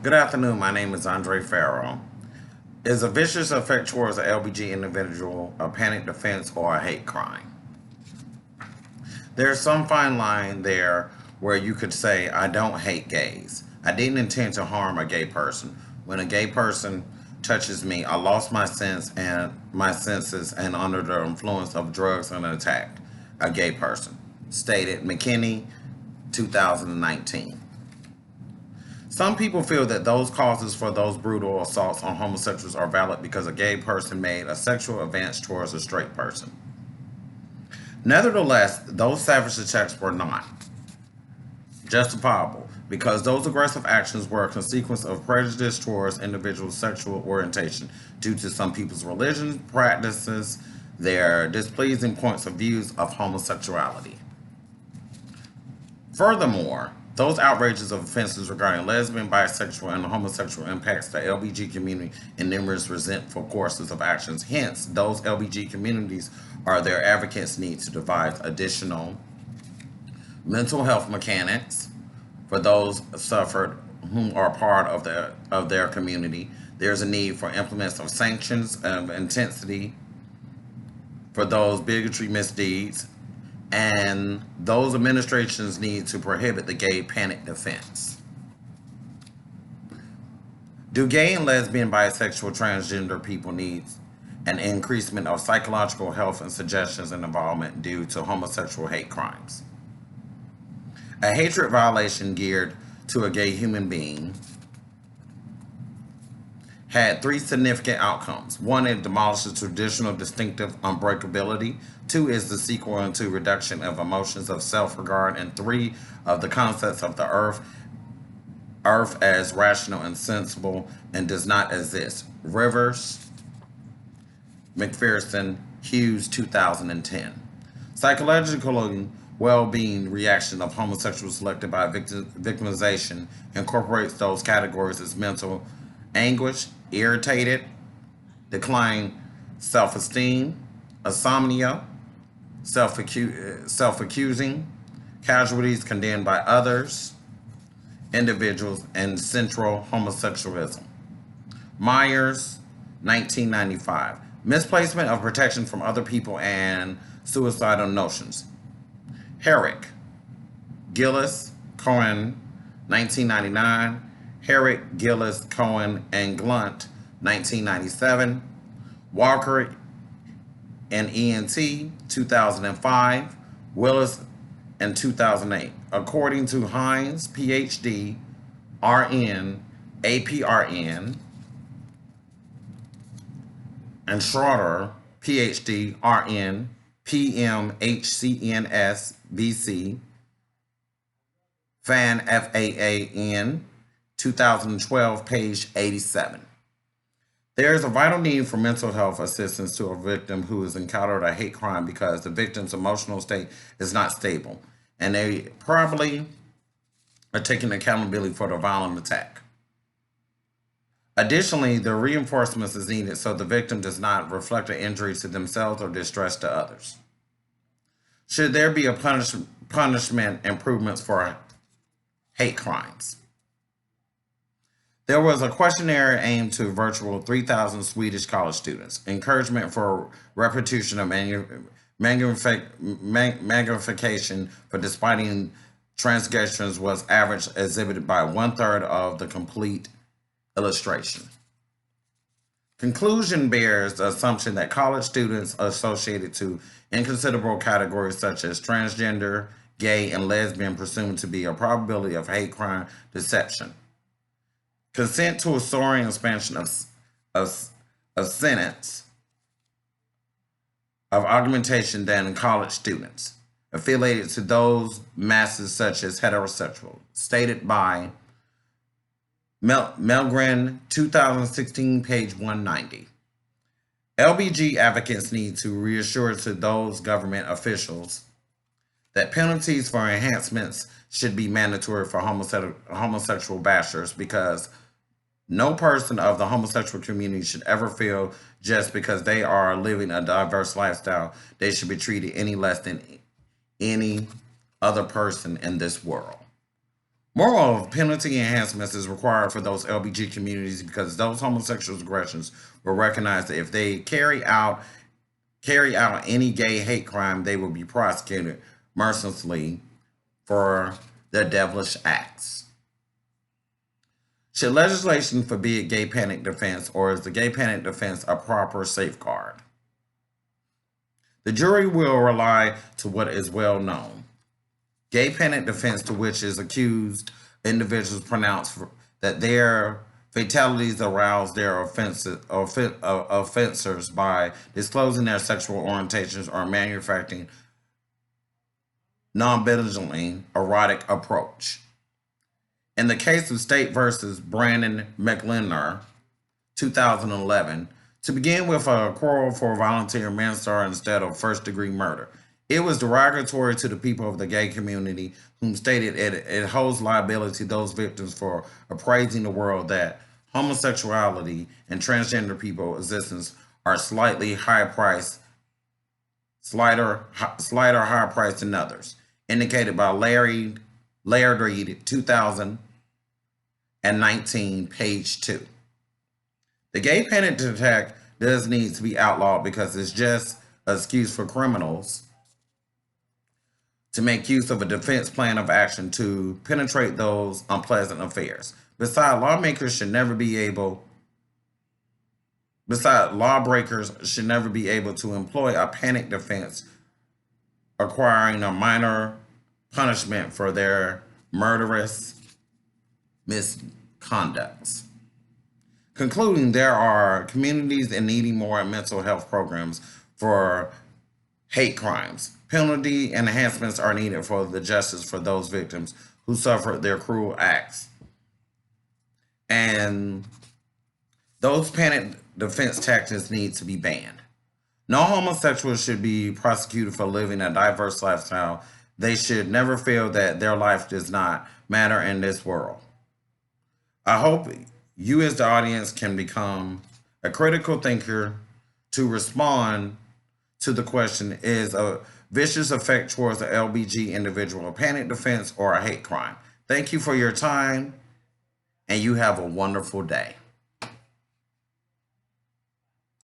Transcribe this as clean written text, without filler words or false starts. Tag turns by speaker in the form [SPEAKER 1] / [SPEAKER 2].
[SPEAKER 1] Good afternoon. My name is Andre Farrell. Is a vicious affect towards an LBG individual a panic defense or a hate crime? There's some fine line there where you could say, I don't hate gays. I didn't intend to harm a gay person. When a gay person touches me, I lost my senses and under the influence of drugs and attacked a gay person. Stated McKinney, 2019. Some people feel that those causes for those brutal assaults on homosexuals are valid because a gay person made a sexual advance towards a straight person. Nevertheless, those savage attacks were not justifiable because those aggressive actions were a consequence of prejudice towards individuals' sexual orientation due to some people's religion practices, their displeasing points of views of homosexuality. Furthermore, those outrages of offenses regarding lesbian, bisexual, and homosexual impacts the LBG community in numerous resentful courses of actions. Hence, those LBG communities or their advocates need to devise additional mental health mechanics for those suffered whom are part of their community. There's a need for implements of sanctions of intensity for those bigotry misdeeds, and those administrations need to prohibit the gay panic defense. Do gay and lesbian, bisexual, transgender people need an increasement of psychological health and suggestions and involvement due to homosexual hate crimes? A hatred violation geared to a gay human being had three significant outcomes. One, it demolishes traditional distinctive unbreakability. Two is the sequel into reduction of emotions of self-regard. And three, of the concepts of the earth as rational and sensible and does not exist. Rivers, McPherson, Hughes, 2010. Psychological well-being reaction of homosexuals selected by victimization incorporates those categories as mental anguish, irritated, declined self-esteem, insomnia, self-accusing, casualties condemned by others, individuals, and central homosexualism. Myers, 1995. Misplacement of protection from other people and suicidal notions. Herrick, Gillis, Cohen, 1999. Herrick, Gillis, Cohen, and Glunt, 1997. Walker and ENT, 2005. Willis in 2008. According to Hines, PhD, RN, APRN, and Schroeder, PhD, RN, PMHCNS, BC, FAN, FAAN, 2012, page 87. There is a vital need for mental health assistance to a victim who has encountered a hate crime because the victim's emotional state is not stable, and they probably are taking accountability for the violent attack. Additionally, the reinforcements is needed so the victim does not reflect an injury to themselves or distress to others. Should there be a punishment improvements for hate crimes? There was a questionnaire aimed to virtual 3,000 Swedish college students. Encouragement for repetition of magnification for despiting transgressions was average, exhibited by 1/3 of the complete illustration. Conclusion bears the assumption that college students associated to inconsiderable categories such as transgender, gay, and lesbian presumed to be a probability of hate crime deception. Consent to a soaring expansion of sentence of augmentation than college students affiliated to those masses such as heterosexual, stated by Melgren, 2016, page 190. LBG advocates need to reassure to those government officials that penalties for enhancements should be mandatory for homosexual bashers because no person of the homosexual community should ever feel just because they are living a diverse lifestyle, they should be treated any less than any other person in this world. Moral of penalty enhancements is required for those LBG communities because those homosexual aggressions will recognize that if they carry out any gay hate crime, they will be prosecuted mercilessly for their devilish acts. Should legislation forbid gay panic defense, or is the gay panic defense a proper safeguard? The jury will rely to what is well known. Gay panic defense, to which is accused individuals pronounce that their fatalities arouse their offenders by disclosing their sexual orientations or manufacturing non-belligerently erotic approach. In the case of State versus Brandon McLennan, 2011, to begin with a quarrel for voluntary manslaughter instead of first-degree murder. It was derogatory to the people of the gay community, whom stated it holds liability to those victims for appraising the world that homosexuality and transgender people existence are slighter higher priced than others, indicated by Larry Reed, 2019, page 2. The gay panic attack does need to be outlawed because it's just an excuse for criminals to make use of a defense plan of action to penetrate those unpleasant affairs. Lawbreakers should never be able to employ a panic defense acquiring a minor punishment for their murderous misconducts. Concluding, there are communities in needing more mental health programs for hate crimes. Penalty enhancements are needed for the justice for those victims who suffered their cruel acts. And those panic defense tactics need to be banned. No homosexual should be prosecuted for living a diverse lifestyle. They should never feel that their life does not matter in this world. I hope you as the audience can become a critical thinker to respond to the question, is a vicious effect towards the LBG individual a panic defense or a hate crime? Thank you for your time, and you have a wonderful day.